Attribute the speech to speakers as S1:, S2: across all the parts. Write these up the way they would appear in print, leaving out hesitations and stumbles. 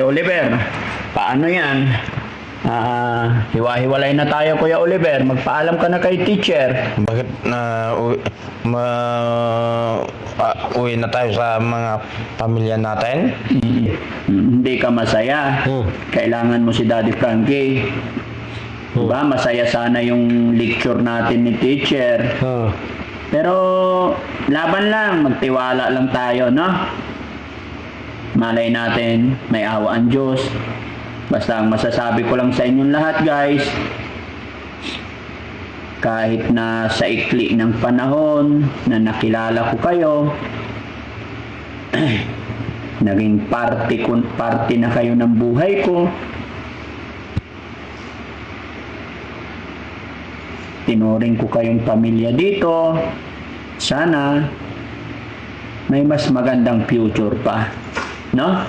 S1: Oliver, paano yan? Hiwa-hiwalay na tayo, Kuya Oliver. Magpaalam ka na kay teacher.
S2: Bakit na uwi na tayo sa mga pamilya natin?
S1: Hindi ka masaya. Kailangan mo si Daddy Frankie. Diba? Masaya sana yung lecture natin ni teacher. Pero laban lang, magtiwala lang tayo, no? Malay natin, may awa ang Diyos. Basta ang masasabi ko lang sa inyong lahat, guys, kahit na sa ikli ng panahon na nakilala ko kayo, naging parte na kayo ng buhay ko, tinuring ko kayong pamilya dito, sana may mas magandang future pa, no?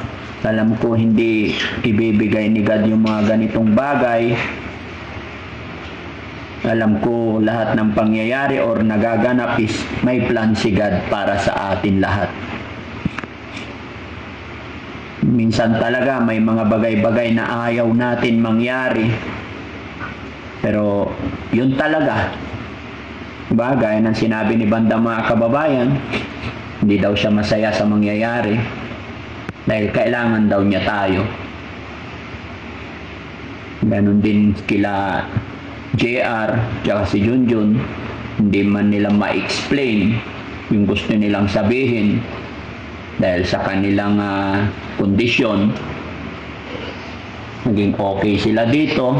S1: Alam ko hindi ibibigay ni God yung mga ganitong bagay. Alam ko lahat ng pangyayari or nagaganap is may plan si God para sa atin lahat. Minsan talaga may mga bagay-bagay na ayaw natin mangyari. Pero yun talaga. Diba? Gaya ng sinabi ni Banda mga kababayan, hindi daw siya masaya sa mangyayari. Dahil kailangan daw niya tayo. Ganon din kila JR, tsaka si Junjun, hindi man nila ma-explain yung gusto nilang sabihin dahil sa kanilang kondisyon. Naging okay sila dito.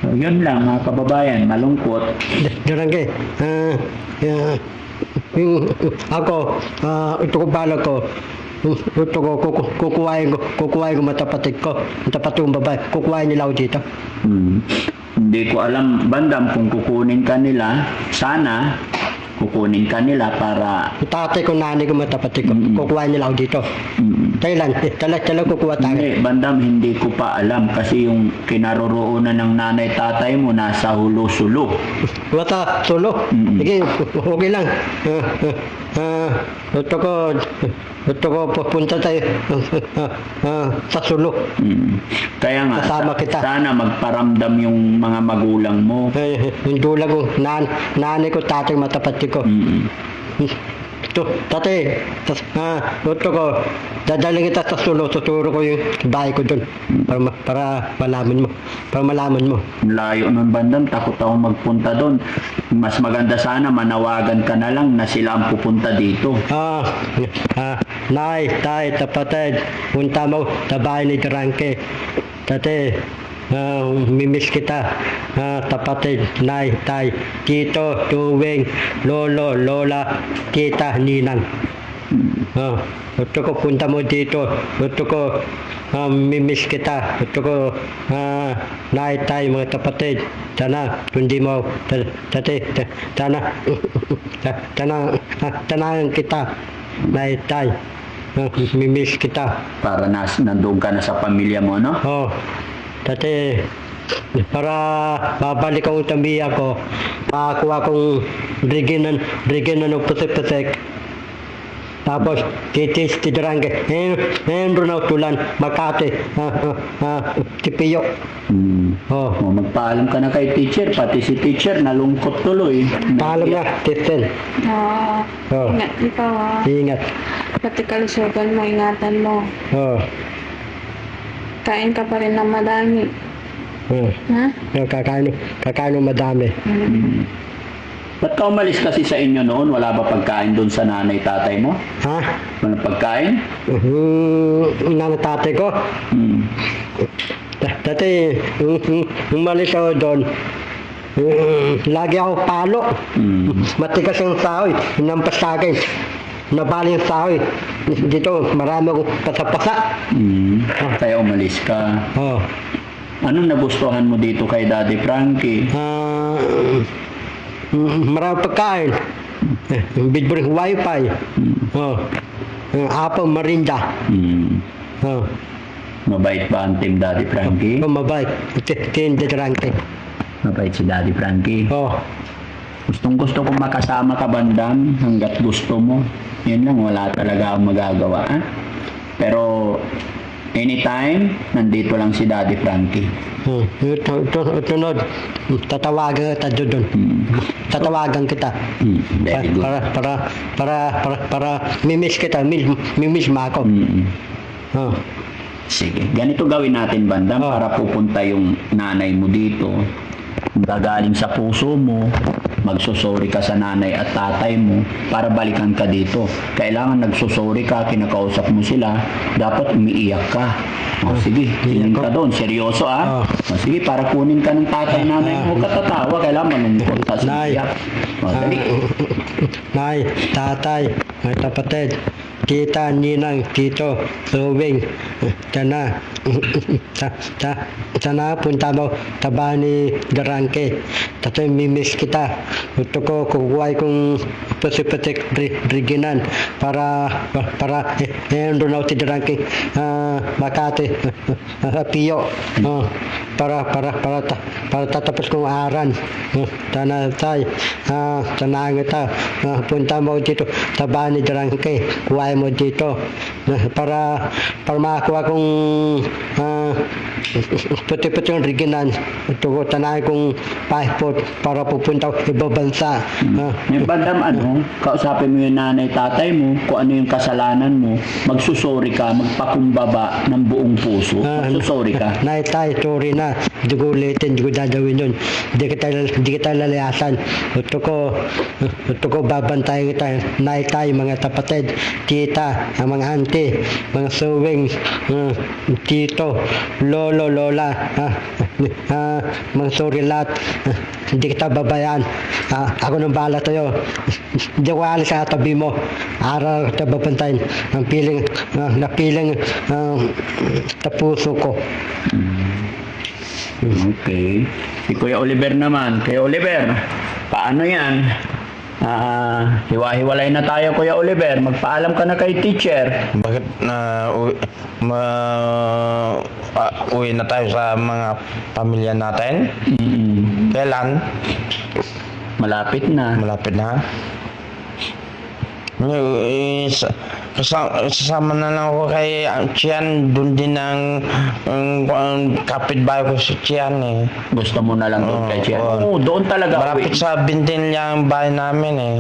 S1: So, yun lang mga kababayan, malungkot.
S3: Durangge, ako, ito ko bala ko, ito ko, kukuhain ko matapatig ko, matapatig kong babae, kukuhain nila ako dito.
S1: Hindi ko alam, Bandam, kung kukunin ka nila, sana kukunin ka nila para...
S3: Tatay ko, nanay ko, matapatig ko, kukuhain nila ako dito. Kailan? Talagang kukuha tayo.
S1: Hindi, Bandam, hindi ko pa alam kasi yung kinaroroonan ng nanay-tatay mo nasa Hulo-Sulo.
S3: Wata, solo. Sige, okay lang. Ito ko pupunta tayo sa Sulo.
S1: Kaya nga,
S3: Kasama kita.
S1: sana magparamdam yung mga magulang mo.
S3: Yung dula ko, nanay ko, tatay matapat ko. Ito, tatay, ito ko, dadaling kita sa Sulo, tuturo ko yung bahay ko doon para malaman mo.
S1: Layo ng Bandam, takot ako magpunta doon. Mas maganda sana manawagan ka na lang na sila ang pupunta dito.
S3: Nay, tay, tapatid, punta mo sa bahay ni Drangke. Tate, mimiss kita. Tapatid, nay, tay, tito, tuwing, lolo, lola, tita, ninang. Ito ko, punta mo dito. Ito ko, mimiss kita. Ito ko, nay, tay, mga tapatid. Sana, kundi mo, tate, tanahan kita. Nay, tay, mimiss kita.
S1: Para nandun ka na sa pamilya mo, no?
S3: Dati, para babalik akong tambiya ko, makakuha kong riginan ng putik-putik. Tapos, titis, tidirangge, hendro na utulan, Makati, Tipiyo.
S1: Magpaalam ka na kay teacher, pati si teacher nalungkot tuloy.
S3: Paalam na, Tisten.
S4: Ingat ikaw
S3: Ingat.
S4: Pati kalusugan mo, ingatan mo. Kain ka pa rin ng madami.
S3: Kakain ng madami.
S1: Ba't ka umalis kasi sa inyo noon? Wala ba pagkain doon sa nanay-tatay mo? Wala pagkain?
S3: Nanay-tatay ko? Dati, umalis ako doon. Lagi ako palo. Matigas yung sahoy. Nampas sa akin. Nabali yung sahoy. Dito, marami akong pasapasa.
S1: Kaya umalis ka. Anong nagustuhan mo dito kay Daddy Frankie?
S3: Marami pagkain. Bidburing wifi. Apo marinda.
S1: Mabait ba ang team Daddy Frankie?
S3: Mabait. Tindi Frankie.
S1: Mabait si Daddy Frankie. Gustong gusto kong makasama ka, Bandam, hanggat gusto mo. Yun lang, wala talaga akong magagawa. Pero anytime, nandito lang si Daddy Frankie.
S3: Tunod, tatawagan kita doon. Tatawagan kita.
S1: Very good.
S3: Para mimiss kita, mimiss mo ako. Oh.
S1: Sige, ganito gawin natin, Bandam, para pupunta yung nanay mo dito. Gagaling sa puso mo, magsusori ka sa nanay at tatay mo para balikan ka dito. Kailangan nagsusori ka, kinakausap mo sila, dapat umiiyak ka. O sige, tingin ka doon, seryoso O sige, para kunin ka ng tatay, nanay mo, huwag ka tatawa, kailangan manungkot ka sa
S3: Nay.
S1: iyak. O, dali.
S3: Nay, tatay, mga kapatid, tita, ninang, tito, suwing, sana, sana punta mo taba ni Darangke. Tatay, mimiss kita. Gusto ko kukuhay kong pasipatik briginan para doon ako si Darangke, Makati, Piyo, para tatapos kong aral. Sana tay, sana kita, punta mo dito taba ni Darangke, kuhay mo dito para makakuha kong puti-puti yung riginan. Ito ko tanahin kong passport para pupunta ko ibang bansa.
S1: Yung Bandam, kausapin mo yung nanay, tatay mo, kung ano yung kasalanan mo, magsusori ka, magpakumbaba ng buong puso. Magsusori ka.
S3: Nay, tay, sorry na. Hindi ko ulitin, hindi ko dadawin yun. Hindi kita lalayasan. Ito ko babantayan kita. Nay, tay, mga kapatid, tita, ang mga auntie, mga suwing, tito, lolo, lola, mga sorry lahat. Hindi kita babayan. Ako nang bahala sa'yo. Hindi ko alis sa tabi mo. Araw kita babantayan. Ang napiling sa puso ko.
S1: Okay. Si Kuya Oliver naman. Kuya Oliver, paano yan? Hiwa-hiwalay na tayo, Kuya Oliver. Magpaalam ka na kay teacher.
S2: Bakit uwi na tayo sa mga pamilya natin? Kailan?
S1: Malapit na.
S2: Malapit na. Kasama na lang ako kay Chian. Doon din ang kapitbahay ko si Chian eh.
S1: Gusto mo na lang doon kay Chian? Oo, doon talaga.
S2: Malapit sa Bintinlia ang bahay namin eh.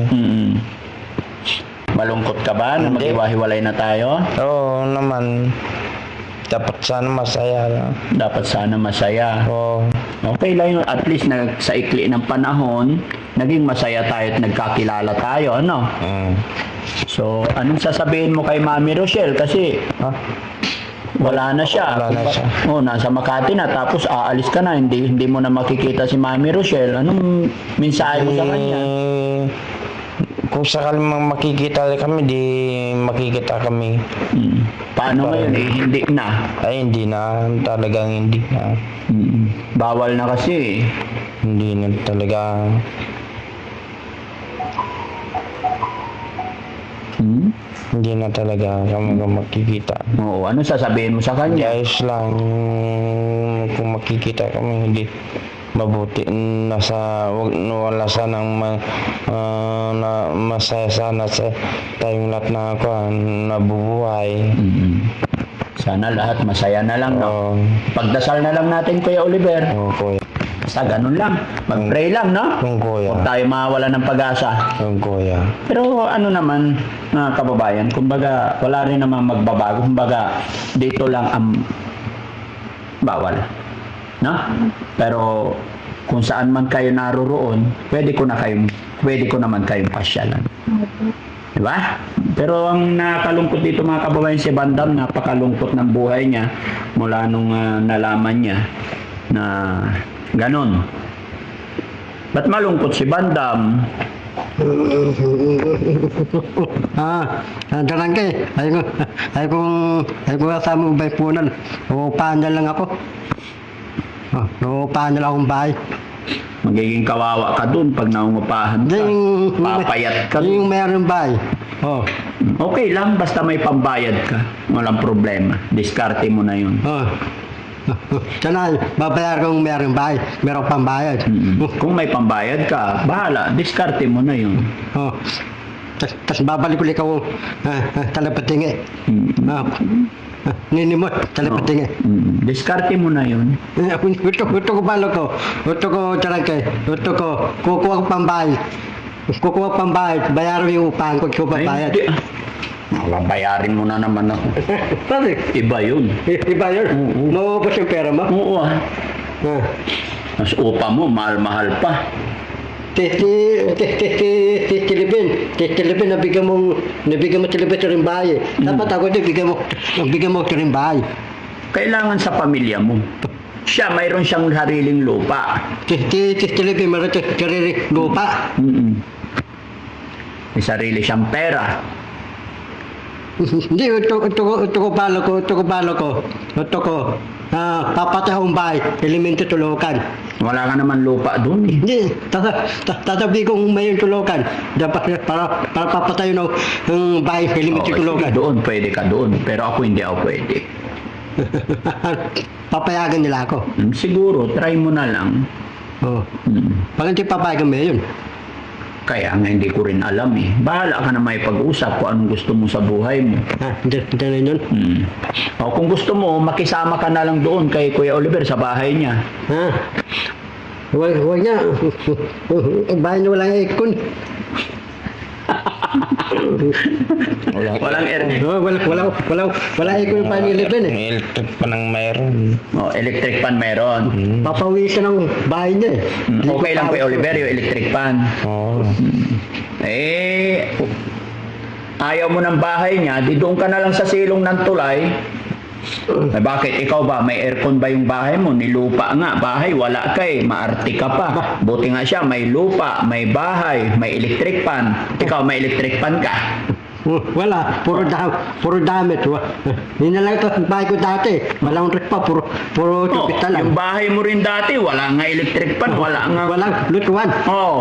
S1: Malungkot ka ba na
S2: Hindi.
S1: maghiwa-hiwalay na tayo?
S2: Oo naman. Dapat sana masaya lang.
S1: Dapat sana masaya.
S2: Oo.
S1: Okay lang yun. At least sa ikli ng panahon, naging masaya tayo at nagkakilala tayo, ano? So, anong sasabihin mo kay Mami Rochelle? Kasi, wala na siya.
S2: Wala na siya.
S1: Nasa Makati na, tapos aalis ka na, hindi mo na makikita si Mami Rochelle. Anong mensahe mo sa kanya?
S2: Kung sakaling makikita kami, di makikita kami.
S1: Paano ngayon? Hindi na.
S2: Ay, hindi na. Talagang hindi na.
S1: Bawal na kasi.
S2: Hindi na talaga. Hindi na talaga kami makikita.
S1: Oo, ano sasabihin mo sa
S2: Hindi
S1: kanya?
S2: ayos lang. Kung makikita kami, hindi mabuti. Wala sanang masaya sana sa tayong lahat na nabubuhay.
S1: Sana lahat masaya na lang, no?
S2: Oo.
S1: Pagdasal na lang natin, Kuya Oliver.
S2: Oo, kuya.
S1: Basta ganun lang. Mag-pray lang, no?
S2: Yung kuya.
S1: Huwag tayo mawala ng pag-asa.
S2: Yung kuya.
S1: Pero ano naman, mga kababayan, kumbaga, wala rin naman magbabago. Kumbaga, dito lang ang bawal. No? Pero, kung saan man kayo naroroon, pwede ko naman kayong pasyalan. Diba? Pero ang nakalungkot dito, mga kababayan, si Bandam, napakalungkot ng buhay niya mula nung nalaman niya na ganon. Ba't malungkot si Bandam?
S3: Darangke, ay ko kasama mo ba punan. Uupahan na lang ako. Uupahan na lang akong bahay.
S1: Magiging kawawa ka dun pag naungupahan ka. Papayat ka.
S3: Yung meron bahay.
S1: Okay lang, basta may pambayad ka. Walang problema. Diskarte mo na yun.
S3: Sana, babayar kung meron bahay. Meron pambayad.
S1: Kung may pambayad ka, bahala. Diskarte mo na yun.
S3: Tas babalik ulit ako talapatingi. Ninimot, talapating eh.
S1: Diskarte mo na yun.
S3: Gusto ko palo ko. Gusto ko tarangke. Gusto ko kukuha ko pambayad. Kukuha ko pambayad. Bayaran mo yung upahan ko. Kukuha bayad.
S1: Bayarin mo na naman ako.
S3: Pare,
S1: Iba yun.
S3: iba yun. Mauubos yung pera mo.
S1: Oo ah.
S3: Ah.
S1: Mas upa mo, mahal-mahal pa.
S3: Tilibin, nabigyan mo tilibin sa rin bahay. Dapat ako din, bigyan mo sa rin bahay.
S1: Kailangan sa pamilya mo. Siya, mayroon siyang sariling lupa.
S3: Tilibin, meron sa sarili lupa.
S1: May sarili siyang pera.
S3: Hindi, ito ko palo ko. Papatay akong bahay, elemento tulukan.
S1: Wala ka naman lupa doon eh.
S3: Hindi, tatabi kong may tulukan. Para papatay ng bahay, elemento
S1: Okay,
S3: tulukan.
S1: sige, doon, pwede ka doon. Pero ako hindi ako pwede.
S3: Papayagan nila ako.
S1: Siguro, try mo na lang.
S3: Oh. Pag hindi papayagan mo yun.
S1: Kaya nga hindi ko rin alam eh. Bahala ka na may pag-usap kung anong gusto mo sa buhay mo.
S3: Dahil yun.
S1: O kung gusto mo, makisama ka na lang doon kay Kuya Oliver sa bahay niya.
S3: Huwag niya. Bahay niya walang aircon.
S1: Walang air.
S3: Wala aircon yung bahay ni Leven eh.
S2: May electric pa nang mayroon.
S1: Electric pan meron.
S3: Papawisan ng bahay niya eh.
S1: Okay lang Kuya Oliver yung electric pan.
S2: Oo.
S1: Ayaw mo ng bahay niya, di doon ka na lang sa silong ng tulay. Bakit ikaw ba? May aircon ba yung bahay mo? Nilupa nga. Bahay, wala ka eh. Maarte ka pa. Buti nga siya, may lupa, may bahay, may electric pan. Ikaw, may electric pan ka.
S3: Wala, puro damit. Hindi na lang ito ang bahay ko dati. Walang rip pa, puro tupita lang.
S1: Yung bahay mo rin dati, wala nga electric pan, wala nga.
S3: Walang lutuan.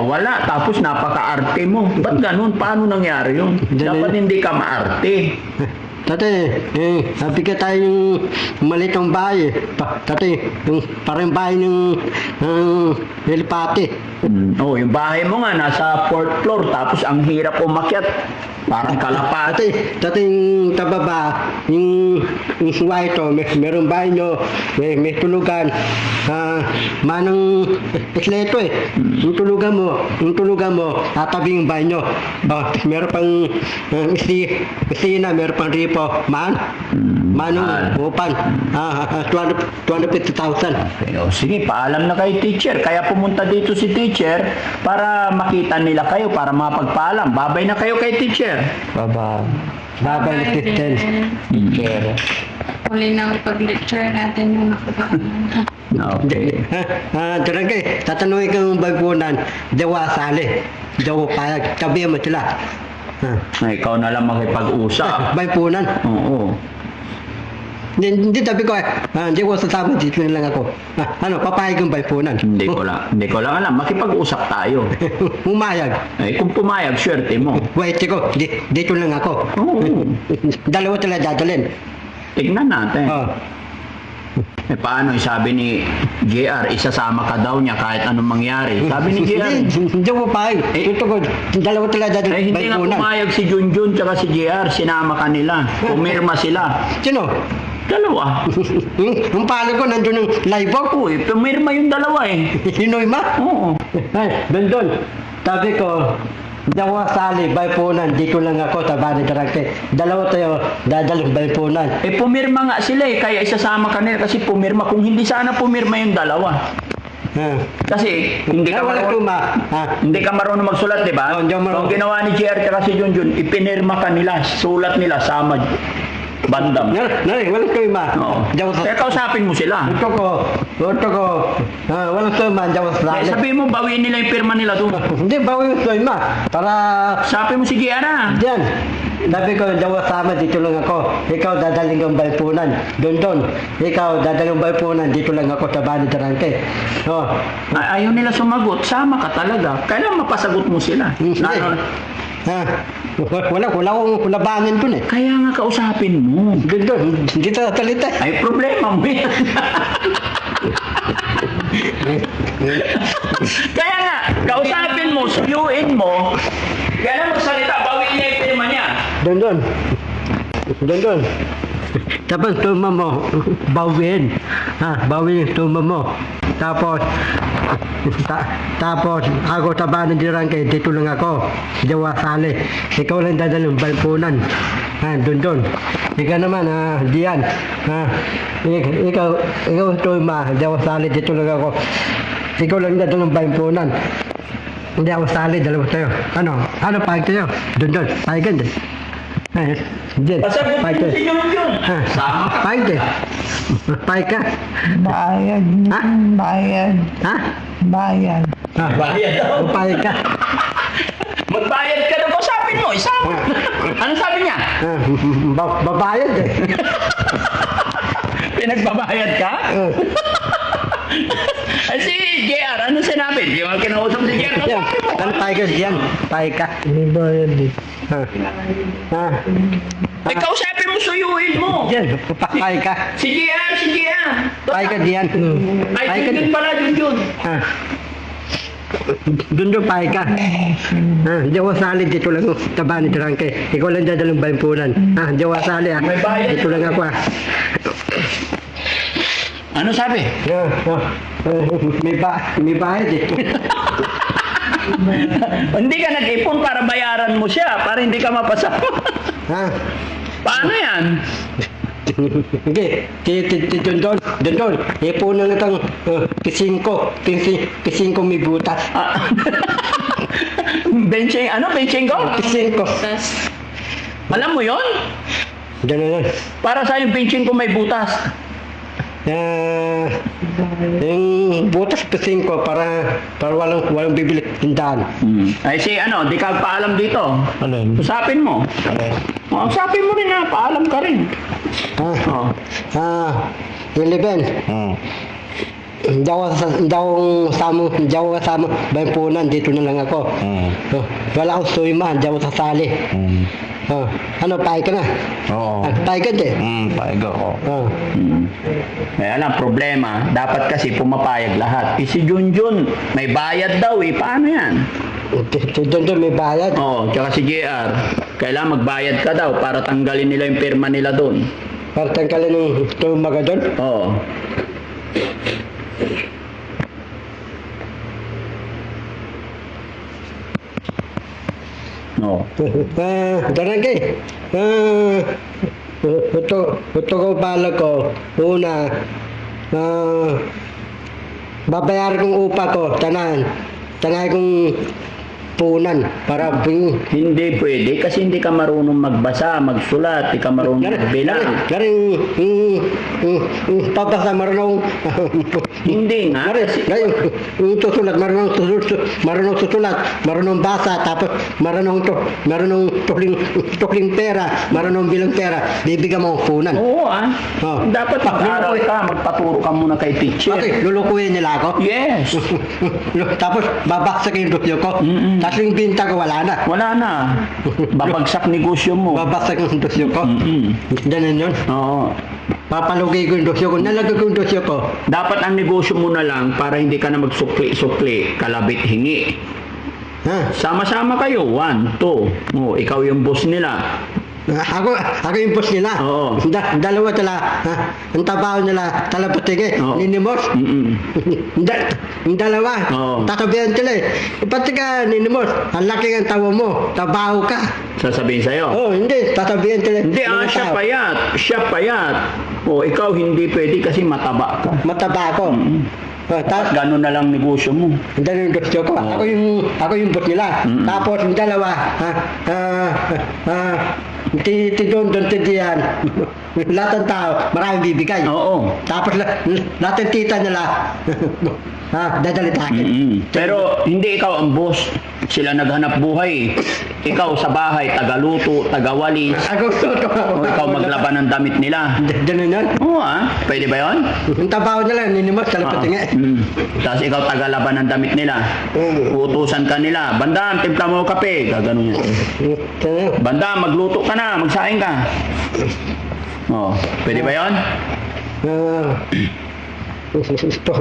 S1: Wala. Tapos napaka-arte mo. Ba't ganun? Paano nangyari yun? Dapat hindi ka maarte.
S3: Dati, sabi ka tayo yung maliit ang bahay. Dati, yung parang bahay ng helipati.
S1: Yung bahay mo nga nasa 4th floor tapos ang hirap umakyat. Parang kalapati.
S3: Dati yung tababa, yung white meron bahay nyo, may tulugan. Manang isleto eh. Yung tulugan mo, tatabi yung bahay nyo. Meron pang isina, meron pang ripo. Manong upan. 250,000.
S1: Okay, sige, paalam na kay teacher. Kaya pumunta dito si teacher para makita nila kayo, para mapagpaalam. Babay na kayo kay teacher.
S2: Baba.
S3: Babay na Kristen.
S2: Teacher.
S4: Huli na pag-lecture natin yung nakapagod.
S1: Okay.
S3: Tarangay, tatanungin kang bagpunan, dawa sali. Dawa payag, tabi mo sila.
S1: Ikaw na lang makipag-usap.
S3: Bagpunan.
S1: Oo.
S3: Hindi tabi ko hindi ko sasama dito lang ako. Papayag yung bagpunan.
S1: Hindi ko lang alam. Makipag-usap tayo.
S3: Umayag.
S1: Kung pumayag, swerte mo.
S3: Wait ko, dito lang ako.
S1: Oo.
S3: Dalawa talaga dadalhin.
S1: Tignan natin. Paano? Sabi ni JR, isasama ka daw niya kahit anong mangyari. Sabi ni JR.
S3: Hindi ko payag. Ito ko, dalawa talaga dadalhin.
S1: Hindi nga pumayag si Junjun tsaka si JR. Sinama ka nila. Pumirma sila.
S3: Sino?
S1: Dalawa.
S3: Yung palo ko, nandun yung live ako.
S1: Pumirma yung dalawa eh.
S3: Hinoy ma?
S1: Oo.
S3: Ay, Bendon, sabi ko, dawa sali, baypunan, dito lang ako, tabari tarake. Dalawa tayo, dadalong baypunan.
S1: Pumirma nga sila eh. Kaya isasama ka nila kasi pumirma. Kung hindi sana pumirma yung dalawa. Kasi hindi ka
S3: Wala
S1: marunong, hindi ka marunong magsulat, di ba?
S3: Hindi ako marunong.
S1: Ang ginawa ni JR tsaka si Junjun, ipinirma ka nila. Sulat nila, sama. Bandam.
S3: Walang tuma.
S1: Oo. Kaya kausapin mo sila.
S3: Ito ko, walang tuma, dawa sali.
S1: Sabihin mo, bawiin nila yung pirma nila doon.
S3: Hindi, bawi yung tuma. Para,
S1: Sabi mo si Giana.
S3: diyan. Sabi ko, dawa sama, dito lang ako. Ikaw dadaling ang baypunan. Doon. Ikaw dadaling ang baypunan, dito lang ako, tabari tarangke.
S1: Ayaw nila sumagot. Sama ka talaga. Kailangan mapasagot mo sila. Lalo,
S3: Wala akong labangan dun eh.
S1: kaya nga kausapin mo.
S3: Doon, hindi tatalita.
S1: Ay, problema mo yan. Kaya nga, kausapin mo, suyuin mo, kaya magsalita, bawiin niya yung pirma niya.
S3: Doon. Tapos tuma mo, bawin. Bawin yung tuma mo. Tapos, tapos ako sa bahay ng Dirangke, dito lang ako. Jawa Sali. Ikaw lang dadalhin ng balpunan. Doon. Ikaw naman, diyan. Ikaw tuma, Jawa Sali, dito lang ako. Ikaw lang dadalhin ng balpunan. Hindi ako sali, dalawa tayo. Ano pahig tayo? Doon, pahigan din. Diyan,
S1: Pasagot
S3: pahig
S1: mo
S3: tayo.
S1: si Junjun. Sama ka.
S3: Pahig din. Pahig ka.
S5: Bayad.
S3: Ha?
S5: Bayad.
S3: Ha?
S5: Bayad.
S1: Bayad daw.
S3: Pahig ka.
S1: Magbayad ka daw. Kausapin mo. Isama. Ano sabi niya?
S3: Babayad eh.
S1: Pinagbabayad ka? Ay si JR, ano sinabi? Di mo kinausap si JR.
S3: Yan.
S1: Kausapin mo.
S3: Ano pahig ka diyan? Pahig ka.
S5: May bayad eh.
S1: Ay, kausapin mo, suyuin mo.
S3: Diyan, pahig ka.
S1: Si JR.
S3: Pahig ka diyan.
S1: Ay,
S3: Pahig ka
S1: Junjun pala, Junjun.
S3: Doon pahig ka. Hindi ako sali, dito lang ako. Taba ni Dirangke. Ikaw lang dadalhin ng balpunan. Hindi ako sali
S1: May bayad.
S3: Dito lang ako
S1: Ano sabi?
S3: May bayad eh.
S1: Hindi ka nag-ipon para bayaran mo siya, para hindi ka mapasama. Paano yan?
S3: Hindi, doon. Ipunan na itong pisingko may butas.
S1: Benching ko?
S3: Pisingko.
S4: Tas,
S1: Alam mo yon?
S3: Doon.
S1: Para sa yung benching ko may butas.
S3: Yung butas pisingko para walang bibili tindahan.
S1: Ay di ka paalam dito.
S2: Alin?
S1: Usapin mo.
S2: Alin?
S1: Usapin mo rin na, paalam ka rin. Oh.
S3: 11. Hindi ako kasama bayampunan, dito na lang ako. Wala akong suyma, hindi ako sasali. Pahig ka na?
S2: Oo.
S3: Pahig ka din?
S2: Pahig ako.
S1: Kaya lang, problema, dapat kasi pumapayag lahat. Si Junjun, may bayad daw Paano yan?
S3: Doon may bayad.
S1: Tsaka si JR, kailangan magbayad ka daw para tanggalin nila yung pirma nila doon.
S3: Para tanggalin yung tumaga doon.
S1: Oo.
S3: Darangke. Ito ko pala ko. Una, babayaran kong upa ko. Tanay kong punan para
S1: Hindi pwede kasi hindi ka marunong magbasa, magsulat, hindi ka marunong magbilang.
S3: Garing pabasa marunong.
S1: Hindi nga.
S3: Yung susulat, marunong susulat, marunong basa, tapos marunong tukling pera, marunong bilang pera, bibigyan mo ang punan.
S1: Oo Dapat mag-aral ka, magpaturo ka muna kay teacher.
S3: Okay, lulukuhin nila ako.
S1: Yes.
S3: Tapos babaksak yung dosyo ko. Tapos yung binta ko wala na.
S1: Wala na. Babagsak negosyo mo.
S3: Babaksak yung dosyo ko. Ganun yun.
S1: Oo.
S3: Papalugay ko yung dosyo ko. Nalagay ko yung dosyo ko.
S1: Dapat ang negosyo mo na lang para hindi ka na magsukli-sukli, kalabit hingi. Sama-sama kayo. 1, 2. Ikaw yung boss nila.
S3: Ako yung boss nila.
S1: Oo.
S3: Dalawa tala. Ang trabaho nila talapatige.
S1: Oo.
S3: Ninimos. Yung dalawa.
S1: Oo.
S3: Tatabihan sila eh. Pati ka ninimos. Ang laki ng tawa mo. Trabaho ka.
S1: Sasabihin sa'yo.
S3: Hindi. Tatabihan sila.
S1: Hindi, siya payat. Ikaw hindi pwede kasi mataba ka.
S3: Mataba ako. Tapos
S1: Ganun na lang negosyo mo.
S3: yung gusto ko. Ako yung boss nila. Tapos yung dalawa, doon tidiyan. Lahat ng tao, maraming bibigay.
S1: Oo.
S3: Tapos lahat ng tita nila, dadalit akin.
S1: Pero hindi ikaw ang boss. Sila naghanap buhay. Ikaw sa bahay, tagaluto, tagawalis.
S3: Ako
S1: O ikaw maglaban ng damit nila.
S3: Ganun yun.
S1: Oo pwede ba yun?
S3: Yung trabaho nila, ninimos, talapatinga.
S1: Tapos ikaw tagalaban ng damit nila. Uutusan ka nila. Bandam, timpla mo kape. Gaganon yan. Bandam, magluto ka na, magsaing ka. Pwede ba yun?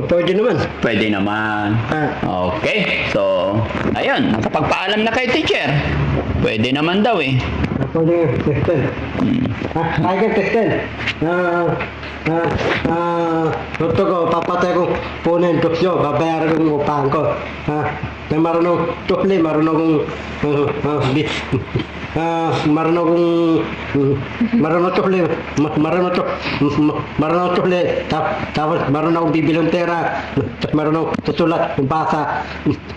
S3: Pwede naman.
S1: Pwede naman. Okay. So, ayun. Nakapagpaalam na kay teacher. Pwede naman daw
S3: Kunin yung Kristen. Kaya ka, Kristen. Gusto ko, papatay kong punin dosyo, babayaran kong upahan ko. Na marunong tukli, marunong tukli, tapos marunong akong bibilang pera, tapos marunong tutulat, basa.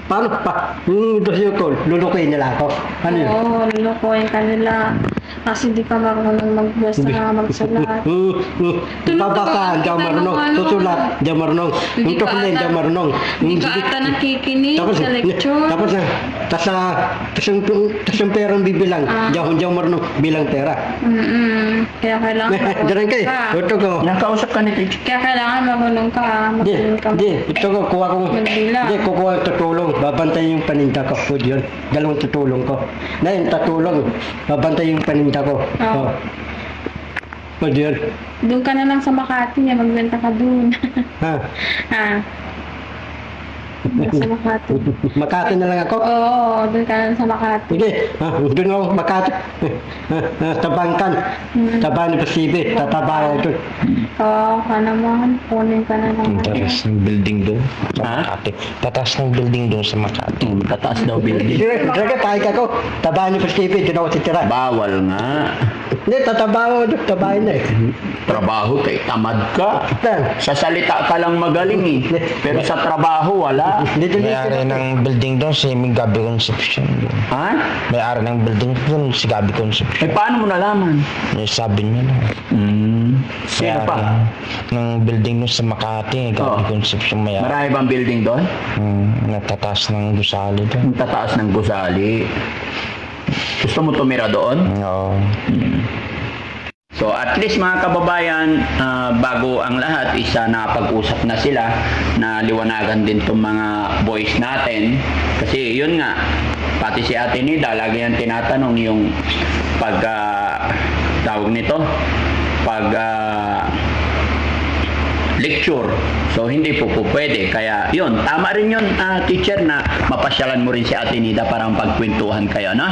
S3: Paano pa? Yung dosyo ko, lulukoy nila ako. Ano yun?
S4: Oo, lulukoyin ka nila. Kasi di ka marunong magbasa na magsulat.
S3: Babasa, di ako marunong. Tutulat, di ako marunong.
S4: Hindi
S3: Yung
S4: ka
S3: tukli, di ako
S4: ata-
S3: marunong.
S4: Hindi ka ata nakikinig sa lecture.
S3: Tapos yung perang bibilang, di ako marunong bilang pera.
S4: Kaya kailangan
S3: Diyan kayo, ito ko.
S1: Nakausap ka ni teacher.
S4: Kaya kailangan marunong ka. Magaling ka.
S3: Ito ko, kuha kong,
S4: Magbilang.
S3: kukuha yung tutulong, babantayan yung paninda ko. Good yun, dalawang tutulong ko. Na yung tutulong, babantayan yung paninda ko.
S4: Oo.
S3: Good yun.
S4: Doon ka na lang sa Makati, magbenta ka doon.
S3: Ha?
S4: Sa Makati.
S3: Makati na lang ako.
S4: Oo, doon ka na lang sa Makati.
S3: Hindi, doon ako Makati. Tabangkan. Tabahan ni Pasibe, tatabahan doon.
S4: Oo, ka naman. Kunin ka na lang.
S2: Tatas ng building doon sa
S1: Ha?
S2: Makati. Tatas ng building doon sa Makati.
S1: Tataas daw building.
S3: Sige, kahit ako, tabahan ni Pasibe, doon ako titira.
S1: Bawal nga.
S3: Hindi, tatabahan doon, tabahan na eh.
S1: Trabaho kay tamad ka.
S3: Tan.
S1: Sa salita ka lang magaling eh. Pero sa trabaho wala.
S3: Dito
S2: May-ari ng building doon si Gabi Concepcion.
S1: Ha?
S2: May-ari ng building doon si Gabi
S1: Eh
S2: Concepcion.
S1: paano mo nalaman?
S2: May sabi niya na.
S1: Sino pa?
S2: Ng building doon sa Makati, Gabi
S1: Oo.
S2: Concepcion may-ari.
S1: Marami bang building doon?
S2: Nagtataas ng gusali doon.
S1: Ang tataas ng gusali. Gusto mo tumira doon?
S2: Oo.
S1: So at least mga kababayan, bago ang lahat, isa napag-usap na sila na liwanagan din itong mga boys natin. Kasi yun nga, pati si Ate Nida, lagi yan tinatanong yung pag, tawag nito, pag lecture. So hindi po pwede. Kaya yun, tama rin yun, teacher, na mapasyalan mo rin si Ate Nida para magkwentuhan kayo, no?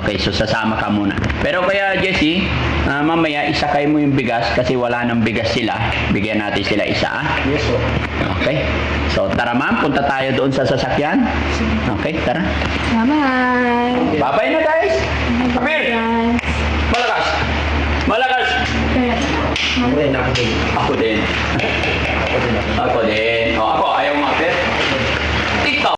S1: Okay, so sasama ka muna. Pero kaya Jessie, mamaya isakay mo yung bigas kasi wala nang bigas sila. Bigyan natin sila isa,
S3: Yes, sir.
S1: Okay. So tara ma'am, punta tayo doon sa sasakyan. Okay, tara.
S4: Salamat.